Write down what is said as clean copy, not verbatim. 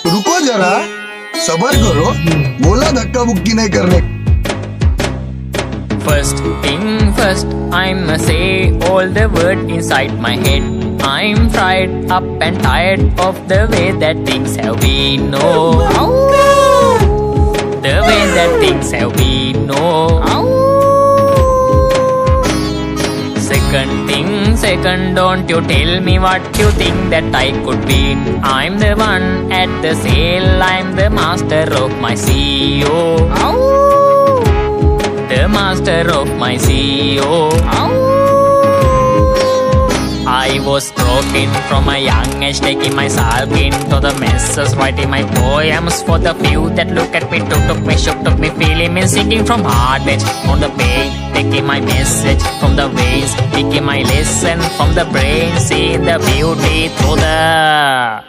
रुको जरा, सबर करो, बोला धक्का मुक्की नहीं करने। First thing first, I'ma say all the word inside my head. I'm fried up and tired of the way that things have been. No, the way that things have been. No. Second thing second, don't you tell me what you think that I could be. I'm the one at the sail, I'm the master of my CEO. The master of my CEO. I was broken from a young age, taking my sulk into the messes, writing my poems for the few that look at me, took me, shook, took me, feeling me, singing from heart edge on the pain, taking my message from the veins, taking my lesson from the brain, seeing the beauty through the